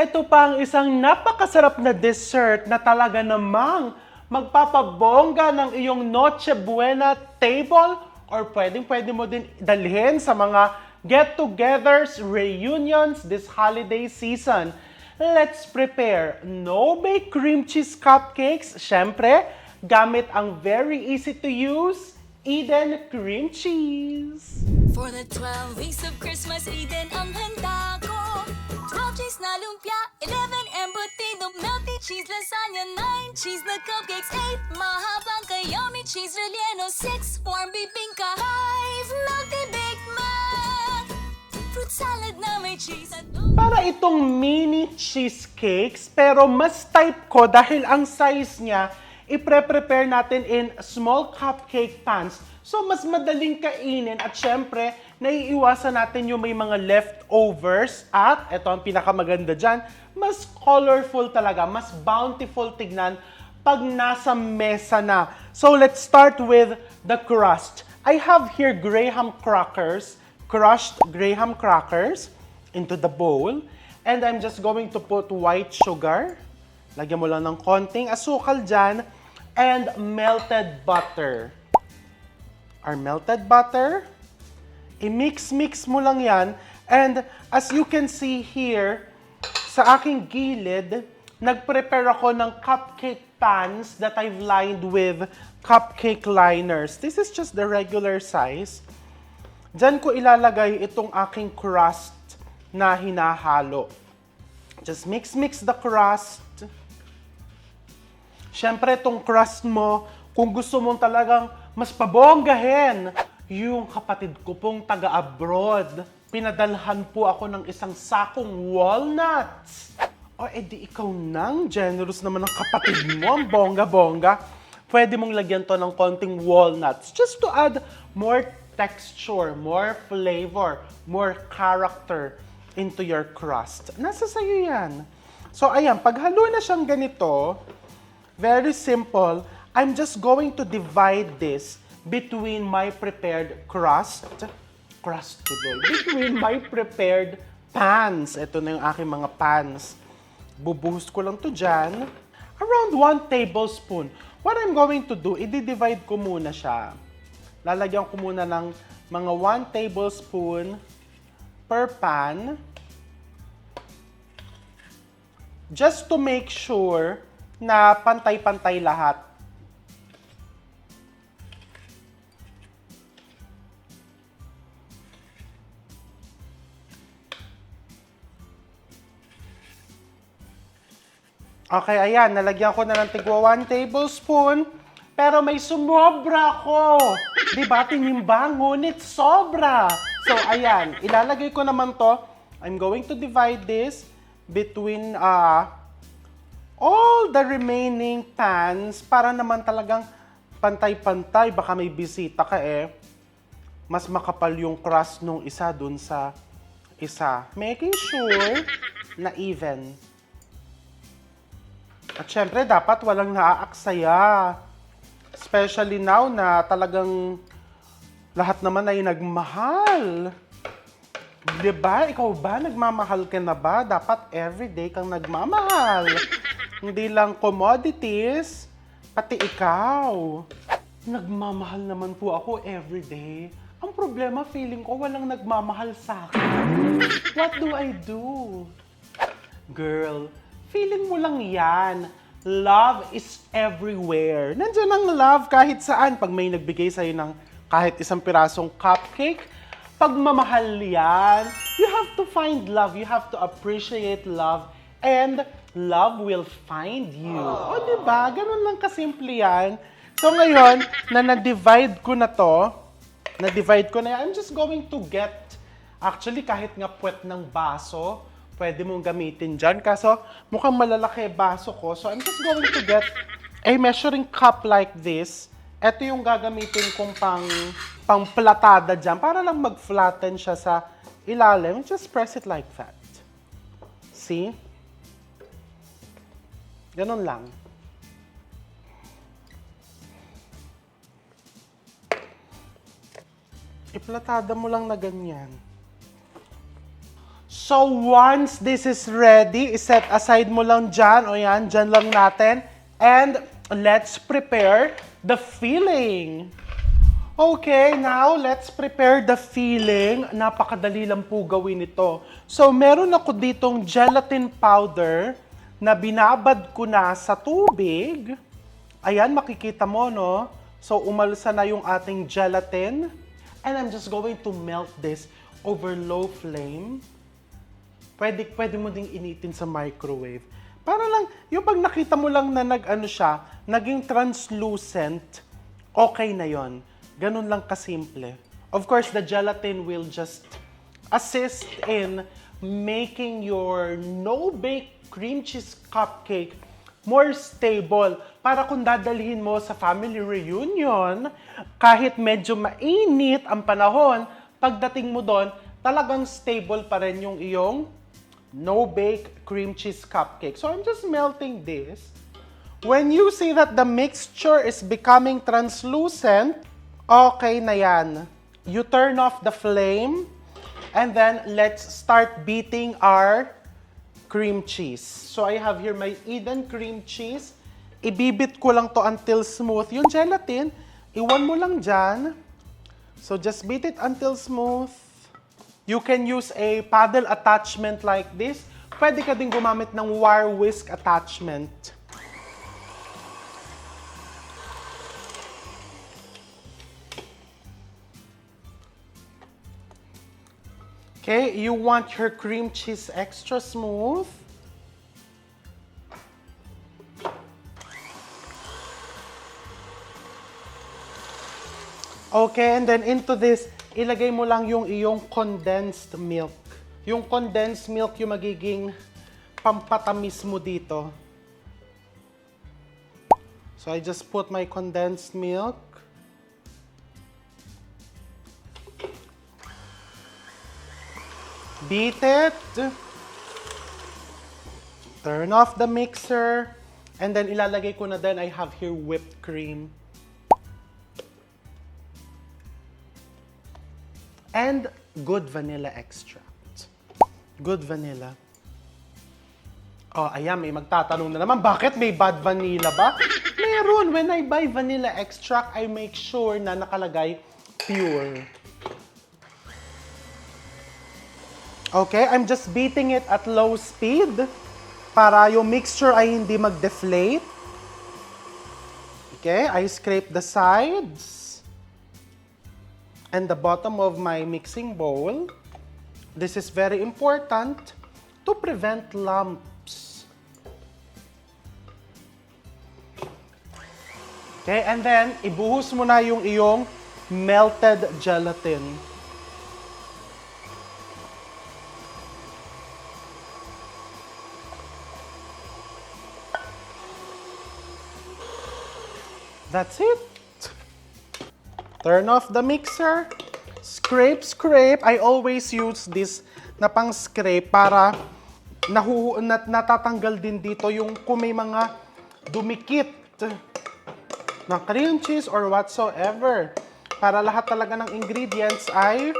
Ito pa ang isang napakasarap na dessert na talaga namang magpapabongga ng iyong Noche Buena table or pwedeng-pwede mo din dalhin sa mga get-togethers, reunions this holiday season. Let's prepare no-bake cream cheese cupcakes. Syempre, gamit ang very easy-to-use Eden cream cheese. For the 12 weeks of Christmas, Eden ang handa ko. 12 cheese na lumpia, 11 embutido, melty cheese lasagna, 9 cheese na cupcakes, 8 mahabang yummy cheese relleno, 6 warm bibingka, 5 melty baked mac, fruit salad na may cheese at Para itong mini cheesecakes, pero mas type ko dahil ang size niya, ipre-prepare natin in small cupcake pans. So, mas madaling kainin at syempre, naiiwasan natin yung may mga leftovers at, ito ang pinakamaganda dyan, mas colorful talaga, mas bountiful tignan pag nasa mesa na. So, let's start with the crust. I have here Graham crackers, crushed Graham crackers into the bowl. And I'm just going to put white sugar. Lagyan mo lang ng konting asukal dyan. And melted butter. Our melted butter. I-mix-mix mo lang yan. And as you can see here, sa aking gilid, nag-prepare ako ng cupcake pans that I've lined with cupcake liners. This is just the regular size. Diyan ko ilalagay itong aking crust na hinahalo. Just mix the crust. Siyempre, itong crust mo, kung gusto mong talagang mas pabonggahin, yung kapatid ko pong taga-abroad, pinadalhan po ako ng isang sakong walnuts. O, edi ikaw nang generous naman ng kapatid mo, ang bongga-bongga. Pwede mong lagyan to ng konting walnuts just to add more texture, more flavor, more character into your crust. Nasa sa'yo yan. So, ayan, paghalo na siyang ganito, very simple. I'm just going to divide this between my prepared between my prepared pans. Ito na yung aking mga pans. Bubuhos ko lang to dyan. Around 1 tablespoon. What I'm going to do, i-divide ko muna siya. Lalagyan ko muna ng mga 1 tablespoon per pan. Just to make sure na pantay-pantay lahat. Okay, ayan. Nalagyan ko na ng tigwa 1 tablespoon. Pero may sumobra ko. Diba? Tinimbang, ngunit sobra. So, ayan. Ilalagay ko naman to. I'm going to divide this between all the remaining pans para naman talagang pantay-pantay. Baka may bisita ka mas makapal yung crust nung isa dun sa isa. Making sure na even. At syempre, dapat walang naaaksaya. Especially now na talagang lahat naman ay nagmahal. Diba? Ikaw ba? Nagmamahal ka na ba? Dapat everyday kang nagmamahal. Hindi lang commodities, pati ikaw. Nagmamahal naman po ako everyday. Ang problema, feeling ko walang nagmamahal sa akin. What do I do? Girl, feeling mo lang yan. Love is everywhere. Nandiyan ang love kahit saan. Pag may nagbigay sa'yo ng kahit isang pirasong cupcake, pagmamahal yan. You have to find love. You have to appreciate love. And love will find you. O, diba? Ganun lang kasimple yan. So, ngayon, na-divide ko na to, I'm just going to get, actually, kahit nga puwet ng baso, pwede mong gamitin dyan. Kaso, mukhang malalaki baso ko. So, I'm just going to get a measuring cup like this. Ito yung gagamitin kong pang platada dyan para lang mag-flatten siya sa ilalim. Just press it like that. See? Ganun lang. Iplatada mo lang na ganyan. So once this is ready, iset aside mo lang dyan. O yan, dyan lang natin. And let's prepare the filling. Okay, now let's prepare the filling. Napakadali lang po gawin ito. So meron ako ditong gelatin powder na binabad ko na sa tubig. Ayan, makikita mo, no? So umalsa na yung ating gelatin. And I'm just going to melt this over low flame. Pwede mo ding initin sa microwave. Para lang, yung pag nakita mo lang na naging translucent, okay na yon. Ganun lang kasimple. Of course, the gelatin will just assist in making your no-bake cream cheese cupcake more stable. Para kung dadalhin mo sa family reunion, kahit medyo mainit ang panahon, pagdating mo doon, talagang stable pa rin yung iyong no-bake cream cheese cupcake. So I'm just melting this. When you see that the mixture is becoming translucent, okay na yan. You turn off the flame, and then let's start beating our cream cheese. So I have here my Eden cream cheese. Ibibit ko lang to until smooth. Yung gelatin, iwan mo lang dyan. So just beat it until smooth. You can use a paddle attachment like this. Pwede ka din gumamit ng wire whisk attachment. Okay, you want your cream cheese extra smooth. Okay, and then into this, ilagay mo lang yung iyong condensed milk. Yung condensed milk yung magiging pampatamis mo dito. So I just put my condensed milk. Beat it. Turn off the mixer. And then ilalagay ko na din, I have here whipped cream. And good vanilla extract. Good vanilla. Oh, ayan, may magtatanong na naman, bakit may bad vanilla ba? Meron. When I buy vanilla extract, I make sure na nakalagay pure. Okay, I'm just beating it at low speed para yung mixture ay hindi mag-deflate. Okay, I scrape the sides and the bottom of my mixing bowl. This is very important to prevent lumps. Okay, and then ibuhos mo na yung iyong melted gelatin. That's it. Turn off the mixer. Scrape, scrape. I always use this na pang scrape para natatanggal din dito yung kung may mga dumikit na cream cheese or whatsoever. Para lahat talaga ng ingredients ay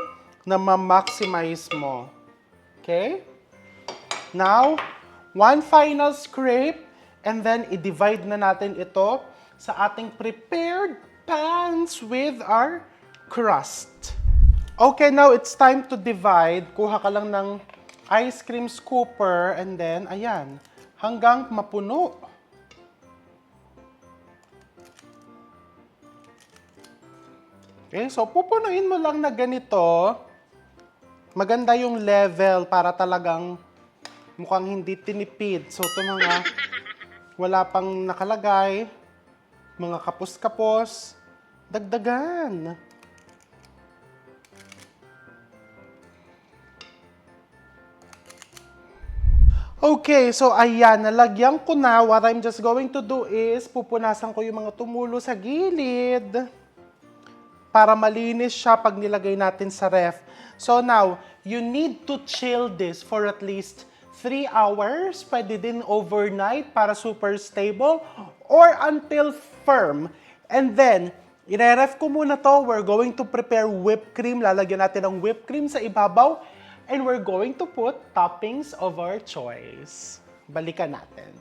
na-maximize mo. Okay? Now, one final scrape and then i-divide na natin ito sa ating prepared pans with our crust. Okay, now it's time to divide. Kuha ka lang ng ice cream scooper and then, ayan, hanggang mapuno. Okay, so pupunuin mo lang na ganito. Maganda yung level para talagang mukhang hindi tinipid. So ito mga wala pang nakalagay, mga kapos-kapos, dagdagan. Okay, so ayan, nalagyan ko na. What I'm just going to do is, pupunasan ko yung mga tumulo sa gilid para malinis siya pag nilagay natin sa ref. So now, you need to chill this for at least 3 hours. Pwede din overnight para super stable or until firm. And then, ire-ref ko muna to. We're going to prepare whipped cream. Lalagyan natin ng whipped cream sa ibabaw. And we're going to put toppings of our choice. Balikan natin.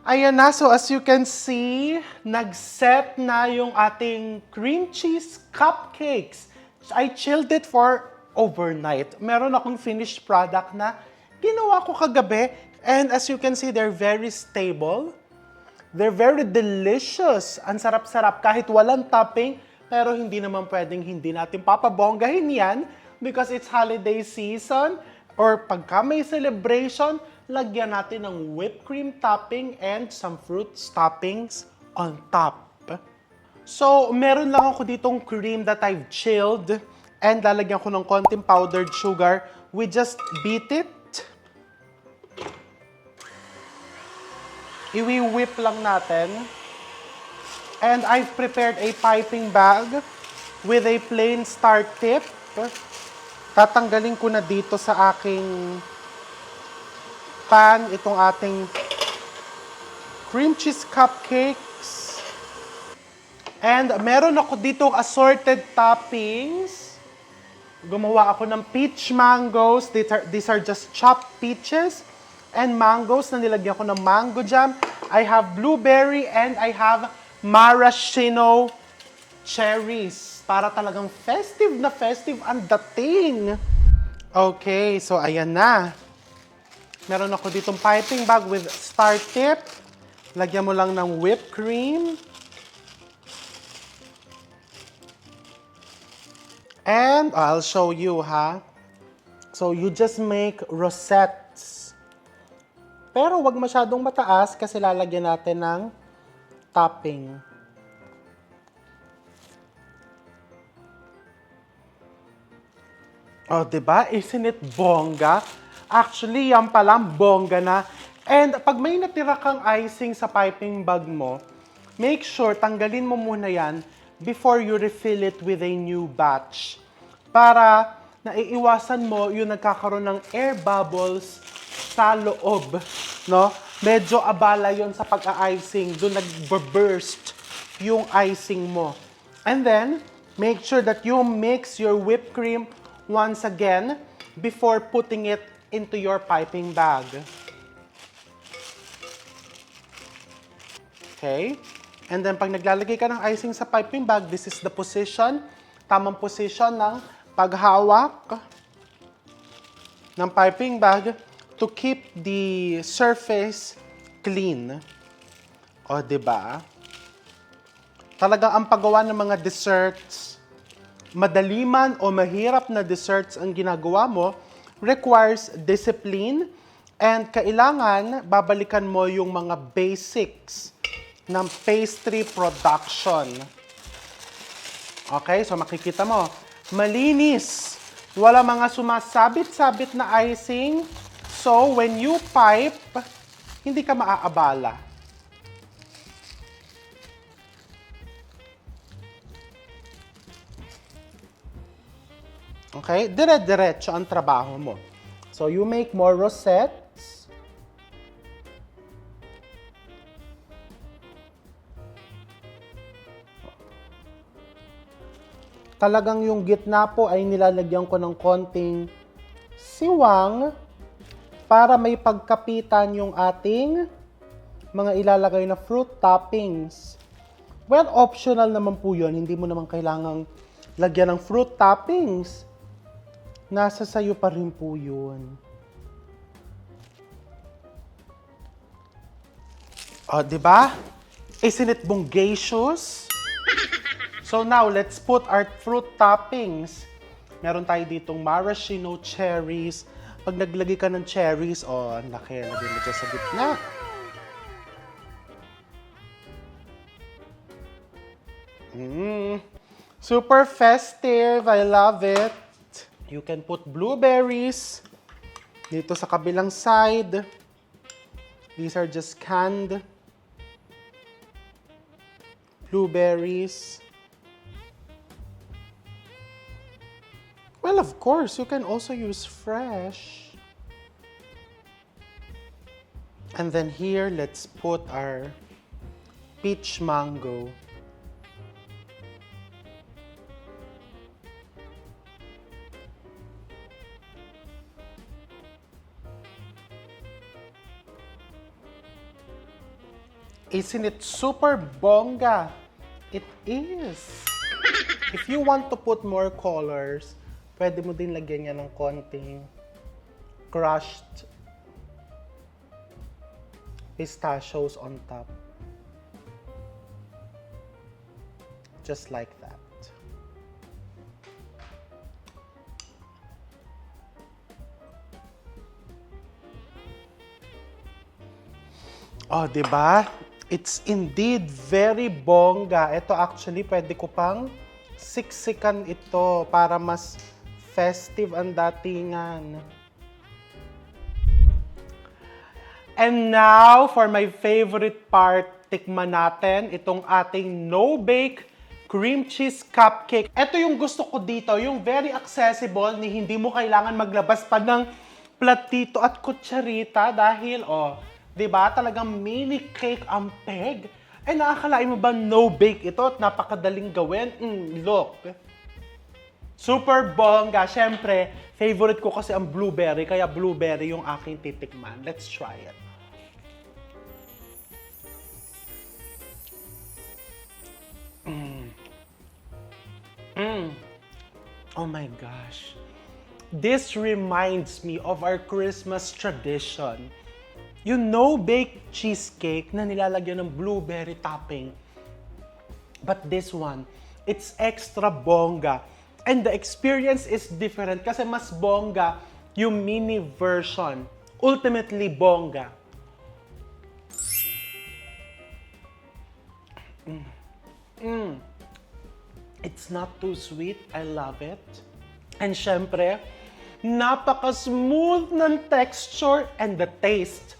Ayan na, so as you can see, nag-set na yung ating cream cheese cupcakes. I chilled it for overnight. Meron akong finished product na ginawa ko kagabi. And as you can see, they're very stable. They're very delicious. Ang sarap-sarap kahit walang topping. Pero hindi naman pwedeng hindi natin papabonggahin yan because it's holiday season or pagka may celebration, lagyan natin ng whipped cream topping and some fruits toppings on top. So, meron lang ako ditong cream that I've chilled and lalagyan ko ng konting powdered sugar. We just beat it. Iwi-whip lang natin. And I've prepared a piping bag with a plain star tip. Tatanggalin ko na dito sa aking pan itong ating cream cheese cupcakes. And meron ako ditong assorted toppings. Gumawa ako ng peach mangoes. These are just chopped peaches and mangoes na nilagyan ko ng mango jam. I have blueberry and I have maraschino cherries. Para talagang festive na festive ang dating. Okay, so ayan na. Meron ako ditong piping bag with star tip. Lagyan mo lang ng whipped cream. And I'll show you, ha. So you just make rosettes. Pero wag masyadong mataas kasi lalagyan natin ng topping. Oh, diba? Isn't it bongga? Actually, yan palang bongga na. And pag may natira kang icing sa piping bag mo, make sure tanggalin mo muna yan before you refill it with a new batch. Para naiiwasan mo yung nagkakaroon ng air bubbles sa loob. No? Medyo abala yon sa pag-icing. Doon nag-burst yung icing mo. And then, make sure that you mix your whipped cream once again before putting it into your piping bag. Okay? And then pag naglalagay ka ng icing sa piping bag, this is the position, tamang position ng paghawak ng piping bag to keep the surface clean. O, diba? Talagang ang paggawa ng mga desserts, madali man o mahirap na desserts ang ginagawa mo, requires discipline and kailangan babalikan mo yung mga basics ng pastry production. Okay, so makikita mo, malinis. Wala mga sumasabit-sabit na icing. So, when you pipe, hindi ka maaabala. Okay? Dire-diretso ang trabaho mo. So, you make more rosettes. Talagang yung gitna po ay nilalagyan ko ng konting siwang para may pagkapitan yung ating mga ilalagay na fruit toppings. Well, optional naman po yun. Hindi mo naman kailangang lagyan ng fruit toppings. Nasa sayo pa rin po yun. O, diba? Isn't it bongacious? So now, let's put our fruit toppings. Meron tayo ditong maraschino cherries. Pag naglagay ka ng cherries, ang laki. Lagay mo dyan sa gitna. Super festive. I love it. You can put blueberries dito sa kabilang side. These are just canned blueberries. Well, of course, you can also use fresh. And then here, let's put our peach mango. Isn't it super bongga? It is. If you want to put more colors, pwede mo din lagyan niya ng konting crushed pistachios on top. Just like that. Oh, 'di ba? It's indeed very bongga. Ito actually, pwede ko pang siksikan ito para mas festive ang datingan. And now, for my favorite part, tikman natin itong ating no-bake cream cheese cupcake. Ito yung gusto ko dito, yung very accessible, ni hindi mo kailangan maglabas pa ng platito at kutsarita dahil, oh, 'di ba? Talagang mini cake ang peg. Eh, nakakalain mo ba no-bake ito at napakadaling gawin? Look. Super bongga. Siyempre, favorite ko kasi ang blueberry, kaya blueberry yung aking titikman. Let's try it. Oh my gosh. This reminds me of our Christmas tradition. You know, baked cheesecake na nilalagyan ng blueberry topping. But this one, it's extra bongga. And the experience is different kasi mas bongga yung mini version. Ultimately bongga. It's not too sweet. I love it. And syempre, napaka-smooth ng texture and the taste.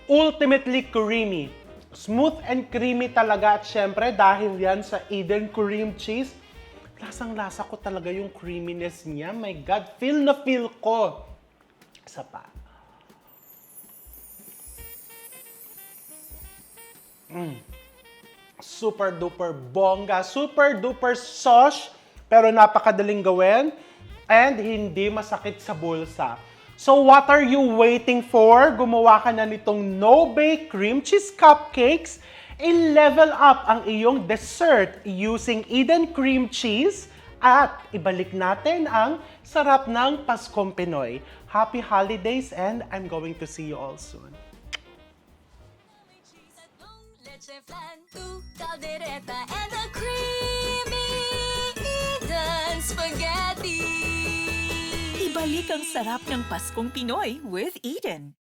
Ultimately creamy. Smooth and creamy talaga. At syempre, dahil yan sa Eden cream cheese, lasang-lasa ko talaga yung creaminess niya. My God, feel na feel ko. Isa pa. Super duper bongga, super duper sauce, pero napakadaling gawin and hindi masakit sa bulsa. So what are you waiting for? Gumawa ka na nitong no-bake cream cheese cupcakes. I-level up ang iyong dessert using Eden cream cheese at ibalik natin ang sarap ng Paskong Pinoy. Happy holidays and I'm going to see you all soon. Leche flan, two caldereta, and a creamy Eden spaghetti. Ibalik ang sarap ng Paskong Pinoy with Eden.